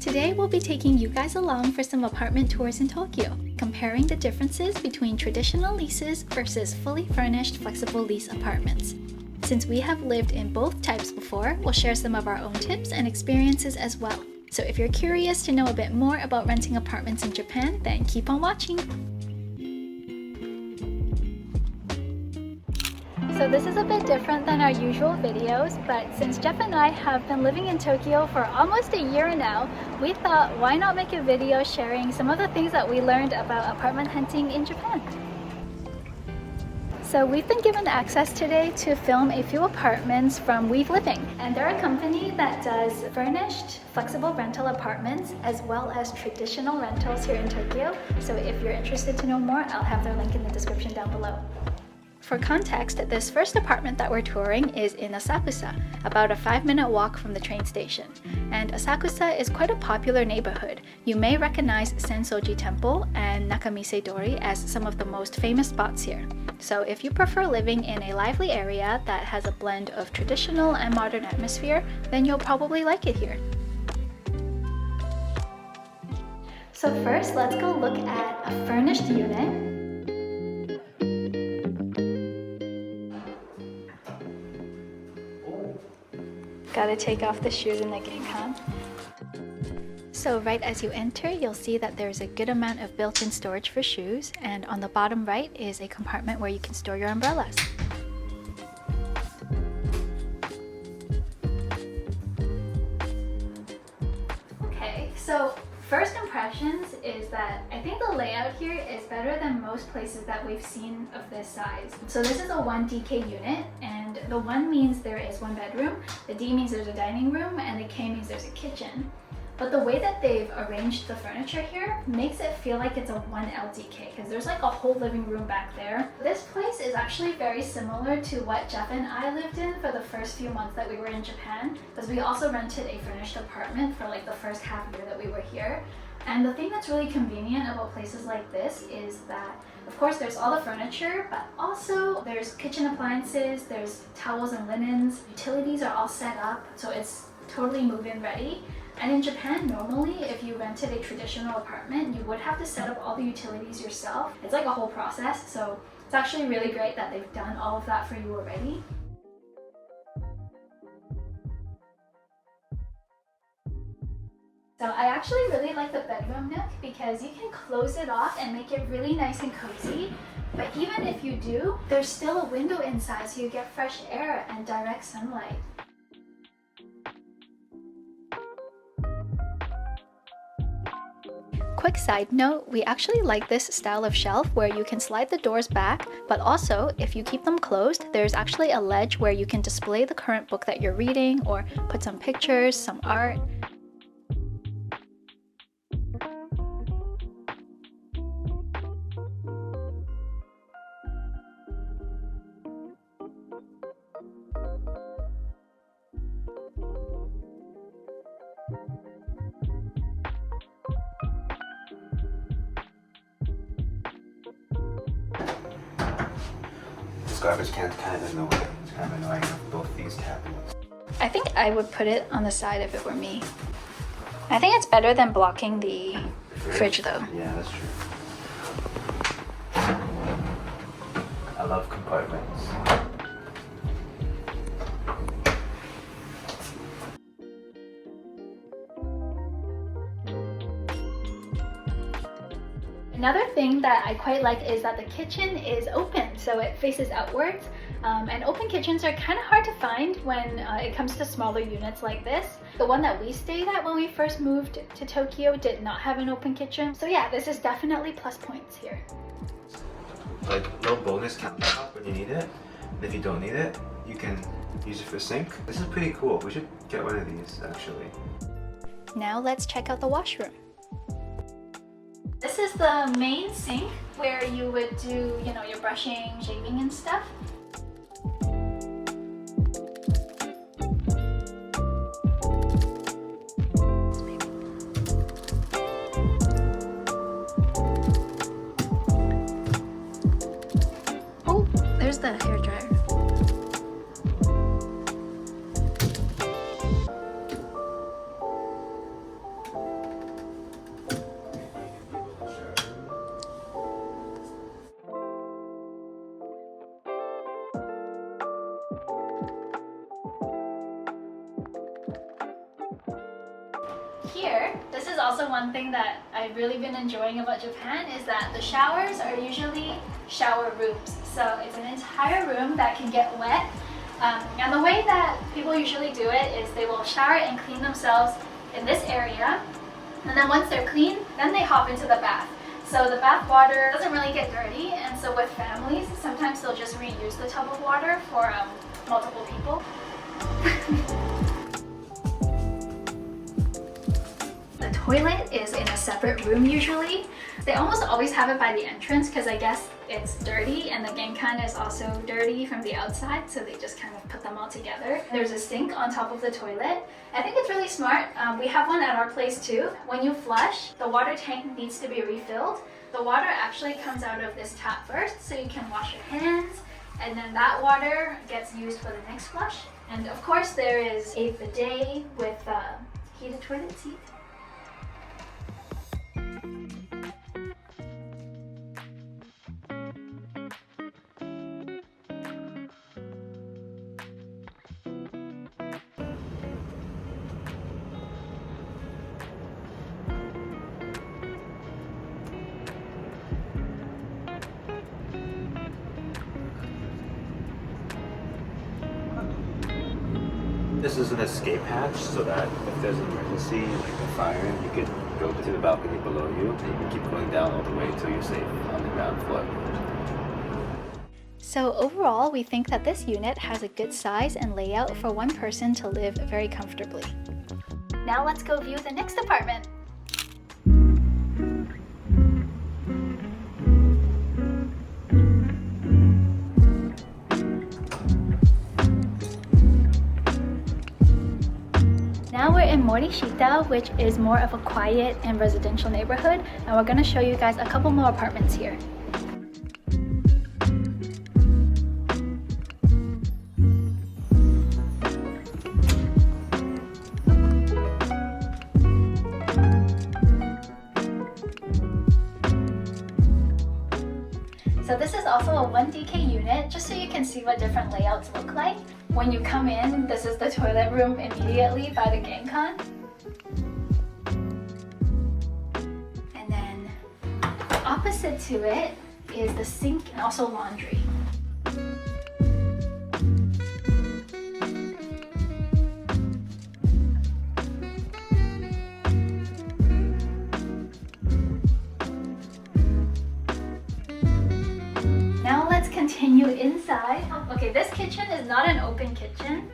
Today we'll be taking you guys along for some apartment tours in Tokyo, comparing the differences between traditional leases versus fully furnished flexible lease apartments. Since we have lived in both types before, we'll share some of our own tips and experiences as well. So if you're curious to know a bit more about renting apartments in Japan, then keep on watching! So this is a bit different than our usual videos, but since Jeff and I have been living in Tokyo for almost a year now, we thought why not make a video sharing some of the things that we learned about apartment hunting in Japan. So we've been given access today to film a few apartments from Weave Living, and they're a company that does furnished, flexible rental apartments as well as traditional rentals here in Tokyo. So if you're interested to know more, I'll have their link in the description down below. For context, this first apartment that we're touring is in Asakusa, about a 5-minute walk from the train station. And Asakusa is quite a popular neighborhood. You may recognize Sensoji Temple and Nakamise Dori as some of the most famous spots here. So if you prefer living in a lively area that has a blend of traditional and modern atmosphere, then you'll probably like it here. So first, let's go look at a furnished unit. Gotta take off the shoes in the gate, huh? So right as you enter, you'll see that there's a good amount of built-in storage for shoes, and on the bottom right is a compartment where you can store your umbrellas. Okay, so first impressions is that I think the layout here is better than most places that we've seen of this size. So this is a 1DK unit, and the 1 means there is 1 bedroom, the D means there's a dining room, and the K means there's a kitchen. But the way that they've arranged the furniture here makes it feel like it's a 1LDK, because there's like a whole living room back there. This place is actually very similar to what Jeff and I lived in for the first few months that we were in Japan, because we also rented a furnished apartment for like the first half year that we were here. And the thing that's really convenient about places like this is that, of course, there's all the furniture, but also there's kitchen appliances, there's towels and linens, utilities are all set up, so it's totally move-in ready. And in Japan, normally, if you rented a traditional apartment, you would have to set up all the utilities yourself. It's like a whole process, so it's actually really great that they've done all of that for you already. So I actually really like the bedroom nook because you can close it off and make it really nice and cozy. But even if you do, there's still a window inside so you get fresh air and direct sunlight. Quick side note, we actually like this style of shelf where you can slide the doors back, but also if you keep them closed, there's actually a ledge where you can display the current book that you're reading or put some pictures, some art. Garbage can's kind of annoying. It's kind of annoying with both these cabinets. I think I would put it on the side if it were me. I think it's better than blocking the fridge though. Yeah, that's true. I love compartments. Another thing that I quite like is that the kitchen is open, so it faces outwards. And open kitchens are kind of hard to find when it comes to smaller units like this. The one that we stayed at when we first moved to Tokyo did not have an open kitchen. So yeah, this is definitely plus points here. Like no bonus countertop when you need it. And if you don't need it, you can use it for sink. This is pretty cool. We should get one of these actually. Now let's check out the washroom. This is the main sink where you would do, your brushing, shaving and stuff. Oh, there's the hairdryer. is also one thing that I've really been enjoying about Japan is that the showers are usually shower rooms. So it's an entire room that can get wet. And the way that people usually do it is they will shower and clean themselves in this area. And then once they're clean, then they hop into the bath. So the bath water doesn't really get dirty. And so with families, sometimes they'll just reuse the tub of water for multiple people. The toilet is in a separate room usually. They almost always have it by the entrance because I guess it's dirty and the genkan is also dirty from the outside, so they just kind of put them all together. There's a sink on top of the toilet. I think it's really smart. We have one at our place too. When you flush, the water tank needs to be refilled. The water actually comes out of this tap first, so you can wash your hands, and then that water gets used for the next flush. And of course there is a bidet with heated toilet seat. This is an escape hatch so that if there's an emergency, like a fire, you could go to the balcony below you and you can keep going down all the way until you're safe on the ground floor. So overall, we think that this unit has a good size and layout for one person to live very comfortably. Now let's go view the next apartment. Now we're in Morishita, which is more of a quiet and residential neighborhood, and we're going to show you guys a couple more apartments here. So this is also a 1DK unit, just so you can see what different layouts look like. When you come in, this is the toilet room immediately by the genkan. And then opposite to it is the sink and also laundry. Now let's continue inside. Okay, this kitchen is not an open kitchen,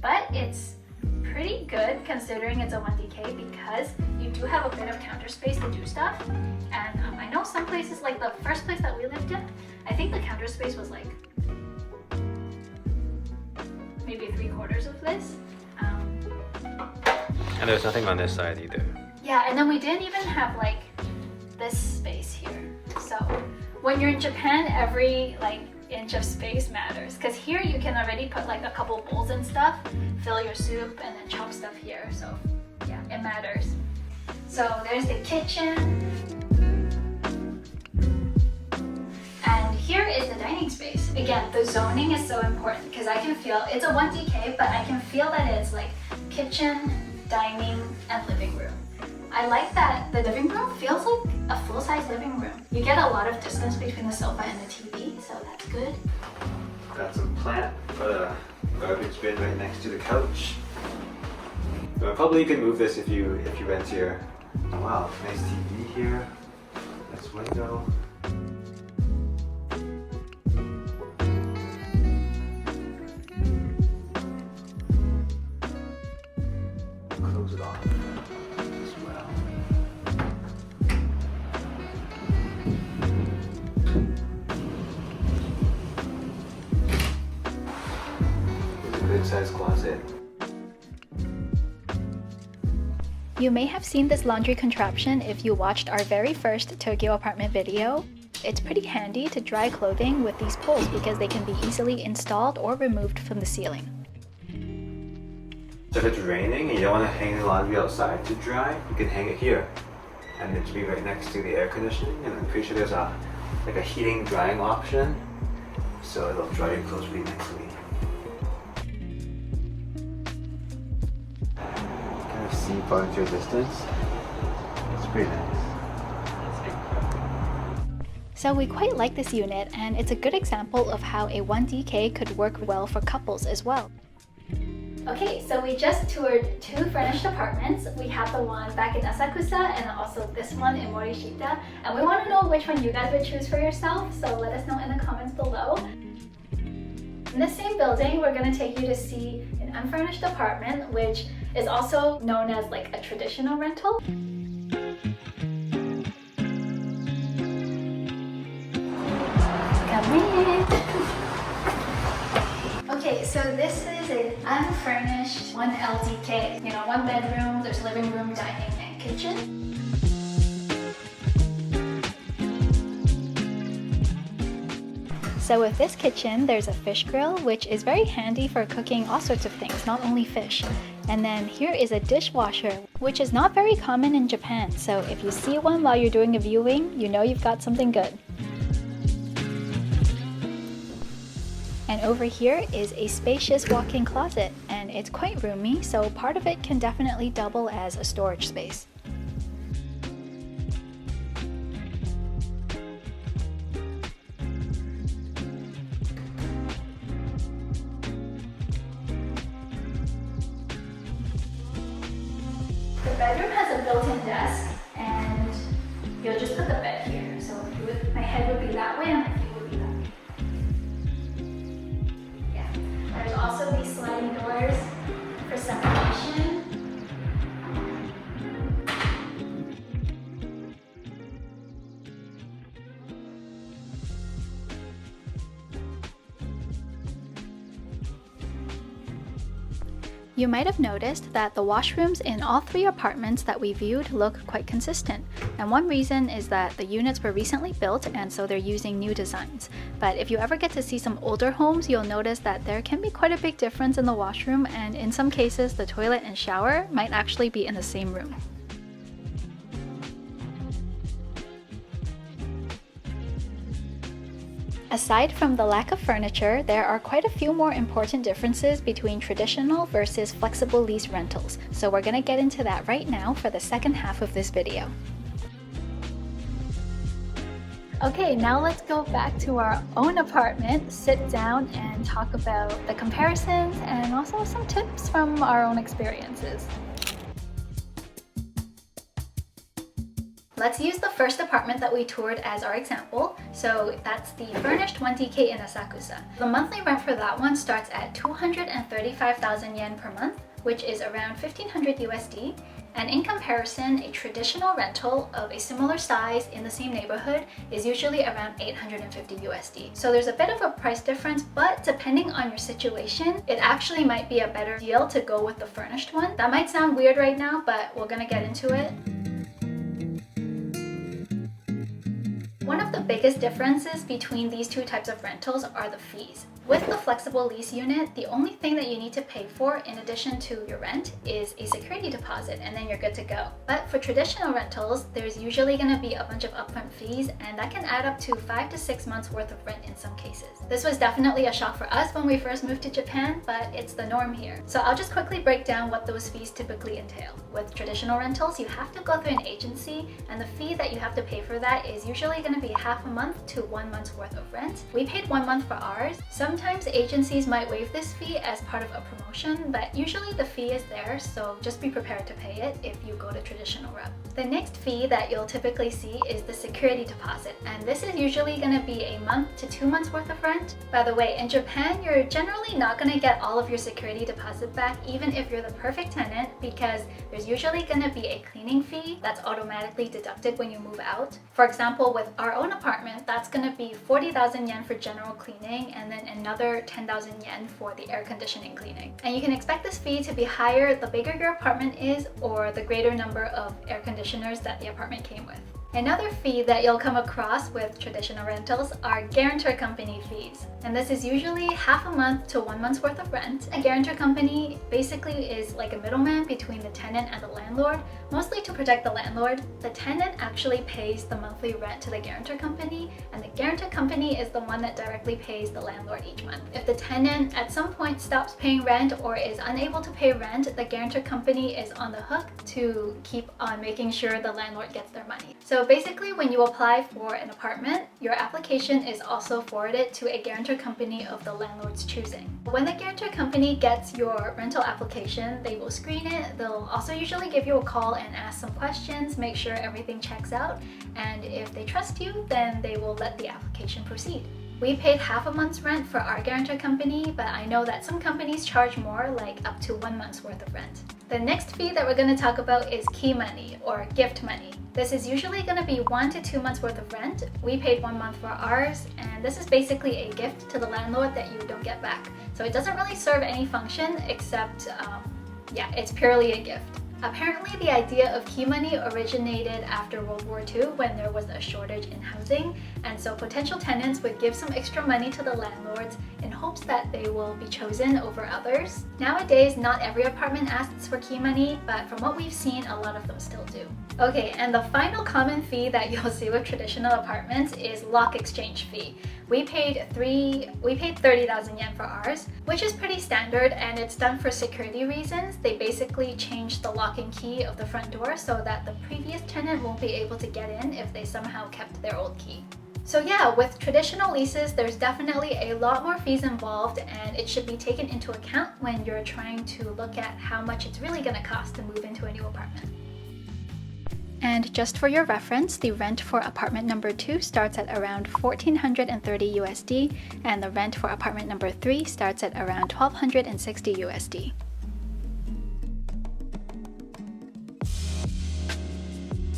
but it's pretty good considering it's a 1DK because you do have a bit of counter space to do stuff. And I know some places, like the first place that we lived in, I think the counter space was like maybe 3/4 of this. And there's nothing on this side either. Yeah, and then we didn't even have like this space here. So when you're in Japan, every like inch of space matters, because here you can already put like a couple bowls and stuff, fill your soup, and then chop stuff here. So yeah, it matters. So there's the kitchen, and here is the dining space. Again, the zoning is so important because I can feel it's a 1DK, but I can feel that it's like kitchen, dining, and living room. I like that the living room feels like a full-size living room. You get a lot of distance between the sofa and the TV, so that's good. Got some plant for the garbage bin right next to the couch. Probably you can move this if you rent here. Oh wow, nice TV here. Nice window. Close it off as well. There's a good sized closet. You may have seen this laundry contraption if you watched our very first Tokyo apartment video. It's pretty handy to dry clothing with these poles because they can be easily installed or removed from the ceiling. So if it's raining and you don't want to hang the laundry outside to dry, you can hang it here. And it should be right next to the air conditioning, and I'm pretty sure there's a heating drying option, so it'll dry your clothes really nicely. Kind of see far into your distance. Very nice. So we quite like this unit, and it's a good example of how a 1DK could work well for couples as well. Okay, so we just toured 2 furnished apartments. We have the one back in Asakusa and also this one in Morishita. And we want to know which one you guys would choose for yourself, so let us know in the comments below. In the same building, we're going to take you to see an unfurnished apartment, which is also known as like a traditional rental. Come in! Okay, so this is an unfurnished 1 LDK. You know, 1 bedroom, there's living room, dining, and kitchen. So with this kitchen, there's a fish grill, which is very handy for cooking all sorts of things, not only fish. And then here is a dishwasher, which is not very common in Japan. So if you see one while you're doing a viewing, you know you've got something good. And over here is a spacious walk-in closet, and it's quite roomy, so part of it can definitely double as a storage space. The bedroom has a built-in desk, and you'll just put the bed here. So my head would be that way and my feet would be that way. Yeah. There's also these sliding doors for separation. You might have noticed that the washrooms in all 3 apartments that we viewed look quite consistent. And one reason is that the units were recently built and so they're using new designs. But if you ever get to see some older homes, you'll notice that there can be quite a big difference in the washroom, and in some cases the toilet and shower might actually be in the same room. Aside from the lack of furniture, there are quite a few more important differences between traditional versus flexible lease rentals, so we're going to get into that right now for the second half of this video. Okay, now let's go back to our own apartment, sit down and talk about the comparisons and also some tips from our own experiences. Let's use the first apartment that we toured as our example. So that's the furnished 1DK in Asakusa. The monthly rent for that one starts at 235,000 yen per month, which is around 1500 USD. And in comparison, a traditional rental of a similar size in the same neighborhood is usually around 850 USD. So there's a bit of a price difference, but depending on your situation, it actually might be a better deal to go with the furnished one. That might sound weird right now, but we're gonna get into it. One of the biggest differences between these 2 types of rentals are the fees. With the flexible lease unit, the only thing that you need to pay for in addition to your rent is a security deposit, and then you're good to go. But for traditional rentals, there's usually going to be a bunch of upfront fees, and that can add up to 5 to 6 months worth of rent in some cases. This was definitely a shock for us when we first moved to Japan, but it's the norm here. So I'll just quickly break down what those fees typically entail. With traditional rentals, you have to go through an agency, and the fee that you have to pay for that is usually going to be half a month to 1 month's worth of rent. We paid 1 month for ours. Sometimes agencies might waive this fee as part of a promotion, but usually the fee is there, so just be prepared to pay it if you go to traditional route. The next fee that you'll typically see is the security deposit, and this is usually going to be a month to 2 months worth of rent. By the way, in Japan, you're generally not going to get all of your security deposit back, even if you're the perfect tenant, because there's usually going to be a cleaning fee that's automatically deducted when you move out. For example, with our own apartment, that's going to be 40,000 yen for general cleaning, and then another 10,000 yen for the air conditioning cleaning. And you can expect this fee to be higher the bigger your apartment is or the greater number of air conditioners that the apartment came with. Another fee that you'll come across with traditional rentals are guarantor company fees. And this is usually half a month to 1 month's worth of rent. A guarantor company basically is like a middleman between the tenant and the landlord, mostly to protect the landlord. The tenant actually pays the monthly rent to the guarantor company, and the guarantor company is the one that directly pays the landlord each month. If the tenant at some point stops paying rent or is unable to pay rent, the guarantor company is on the hook to keep on making sure the landlord gets their money. So basically, when you apply for an apartment, your application is also forwarded to a guarantor company of the landlord's choosing. When the guarantor company gets your rental application, they will screen it. They'll also usually give you a call and ask some questions, make sure everything checks out, and if they trust you, then they will let the application proceed. We paid half a month's rent for our guarantor company, but I know that some companies charge more, like up to 1 month's worth of rent. The next fee that we're going to talk about is key money or gift money. This is usually going to be 1 to 2 months worth of rent. We paid 1 month for ours, and this is basically a gift to the landlord that you don't get back. So it doesn't really serve any function except, it's purely a gift. Apparently, the idea of key money originated after World War II when there was a shortage in housing, and so potential tenants would give some extra money to the landlords in hopes that they will be chosen over others. Nowadays, not every apartment asks for key money, but from what we've seen, a lot of them still do. Okay, and the final common fee that you'll see with traditional apartments is lock exchange fee. We paid 30,000 yen for ours, which is pretty standard, and it's done for security reasons. They basically changed the lock and key of the front door so that the previous tenant won't be able to get in if they somehow kept their old key. So yeah, with traditional leases, there's definitely a lot more fees involved, and it should be taken into account when you're trying to look at how much it's really going to cost to move into a new apartment. And just for your reference, the rent for apartment number 2 starts at around 1,430 USD, and the rent for apartment number 3 starts at around 1,260 USD.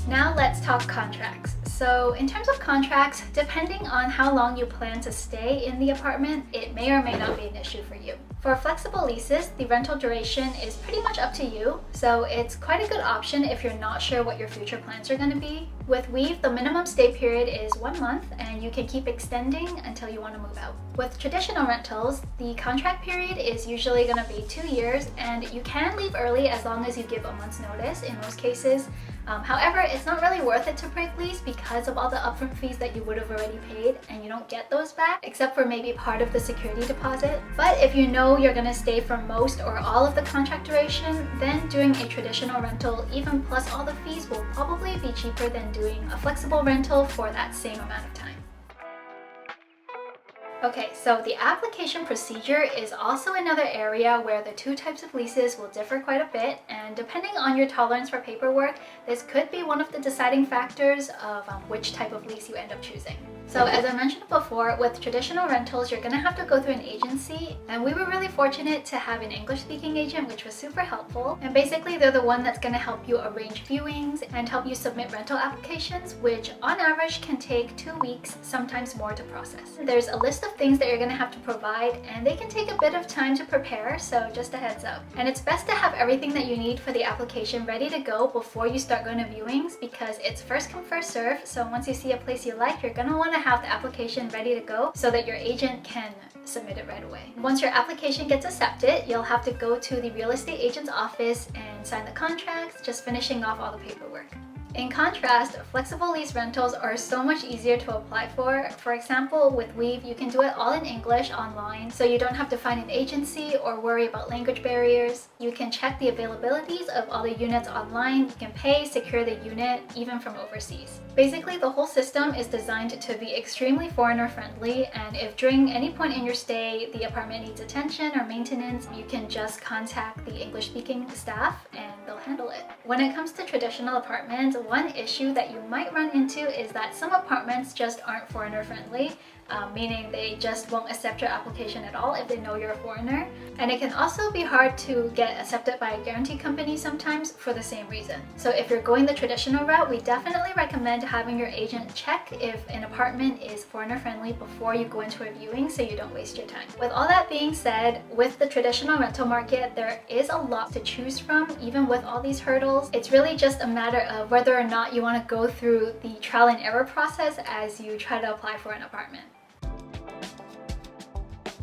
Now let's talk contracts. So in terms of contracts, depending on how long you plan to stay in the apartment, it may or may not be an issue for you. For flexible leases, the rental duration is pretty much up to you, so it's quite a good option if you're not sure what your future plans are going to be. With Weave, the minimum stay period is 1 month, and you can keep extending until you want to move out. With traditional rentals, the contract period is usually going to be 2 years, and you can leave early as long as you give a month's notice in most cases. However, it's not really worth it to break lease because of all the upfront fees that you would have already paid, and you don't get those back, except for maybe part of the security deposit. But if you know you're going to stay for most or all of the contract duration, then doing a traditional rental, even plus all the fees, will probably be cheaper than doing a flexible rental for that same amount of time. Okay, so the application procedure is also another area where the two types of leases will differ quite a bit, and depending on your tolerance for paperwork, this could be one of the deciding factors of which type of lease you end up choosing. So as I mentioned before, with traditional rentals, you're going to have to go through an agency, and we were really fortunate to have an English-speaking agent, which was super helpful. And basically, they're the one that's going to help you arrange viewings and help you submit rental applications, which on average can take 2 weeks, sometimes more, to process. There's a list of things that you're going to have to provide, and they can take a bit of time to prepare, so just a heads up. And it's best to have everything that you need for the application ready to go before you start going to viewings, because it's first come, first serve. So once you see a place you like, you're going to want to have the application ready to go so that your agent can submit it right away. Once your application gets accepted, you'll have to go to the real estate agent's office and sign the contracts, just finishing off all the paperwork. In contrast, flexible lease rentals are so much easier to apply for. For example, with Weave, you can do it all in English online, so you don't have to find an agency or worry about language barriers. You can check the availabilities of all the units online. You can pay, secure the unit, even from overseas. Basically, the whole system is designed to be extremely foreigner-friendly, and if during any point in your stay the apartment needs attention or maintenance, you can just contact the English-speaking staff and they'll handle it. When it comes to traditional apartments, one issue that you might run into is that some apartments just aren't foreigner-friendly, meaning they just won't accept your application at all if they know you're a foreigner. And it can also be hard to get accepted by a guarantee company sometimes for the same reason. So if you're going the traditional route, we definitely recommend having your agent check if an apartment is foreigner-friendly before you go into a viewing so you don't waste your time. With all that being said, with the traditional rental market, there is a lot to choose from, even with all these hurdles. It's really just a matter of whether whether or not you want to go through the trial and error process as you try to apply for an apartment.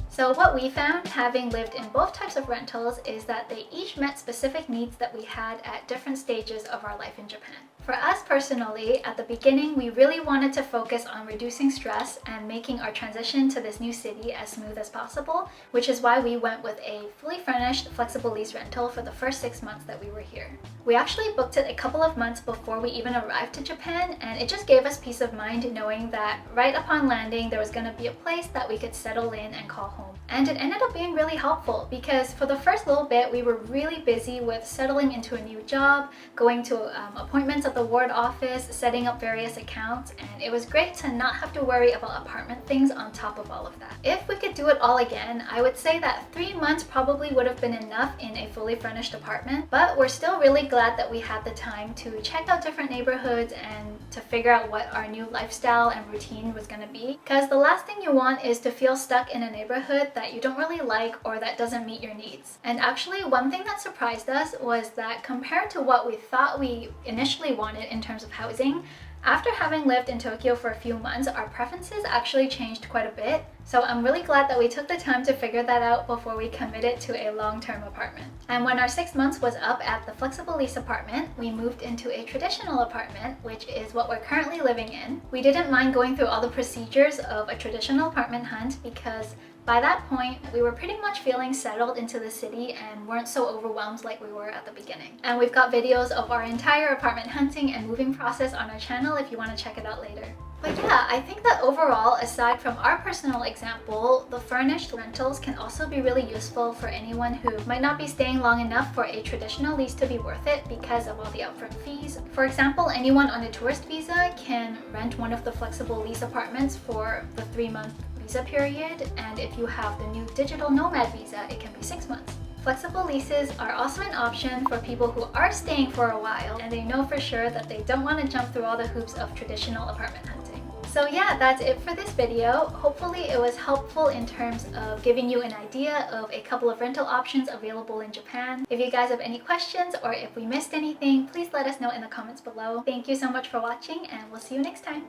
So what we found, having lived in both types of rentals, is that they each met specific needs that we had at different stages of our life in Japan. For us personally, at the beginning, we really wanted to focus on reducing stress and making our transition to this new city as smooth as possible, which is why we went with a fully furnished, flexible lease rental for the first 6 months that we were here. We actually booked it a couple of months before we even arrived to Japan, and it just gave us peace of mind knowing that right upon landing, there was going to be a place that we could settle in and call home. And it ended up being really helpful because for the first little bit, we were really busy with settling into a new job, going to appointments at the ward office, setting up various accounts, and it was great to not have to worry about apartment things on top of all of that. If we could do it all again, I would say that 3 months probably would have been enough in a fully furnished apartment, but we're still really glad that we had the time to check out different neighborhoods and to figure out what our new lifestyle and routine was going to be, because the last thing you want is to feel stuck in a neighborhood that you don't really like or that doesn't meet your needs. And actually, one thing that surprised us was that compared to what we thought we initially wanted in terms of housing, after having lived in Tokyo for a few months, our preferences actually changed quite a bit. So I'm really glad that we took the time to figure that out before we committed to a long-term apartment. And when our 6 months was up at the flexible lease apartment, we moved into a traditional apartment, which is what we're currently living in. We didn't mind going through all the procedures of a traditional apartment hunt because by that point, we were pretty much feeling settled into the city and weren't so overwhelmed like we were at the beginning. And we've got videos of our entire apartment hunting and moving process on our channel if you want to check it out later. But yeah, I think that overall, aside from our personal example, the furnished rentals can also be really useful for anyone who might not be staying long enough for a traditional lease to be worth it because of all the upfront fees. For example, anyone on a tourist visa can rent one of the flexible lease apartments for the 3-month visa period, and if you have the new digital nomad visa, it can be 6 months. Flexible leases are also an option for people who are staying for a while and they know for sure that they don't want to jump through all the hoops of traditional apartment hunting. So yeah, that's it for this video. Hopefully it was helpful in terms of giving you an idea of a couple of rental options available in Japan. If you guys have any questions or if we missed anything, please let us know in the comments below. Thank you so much for watching and we'll see you next time.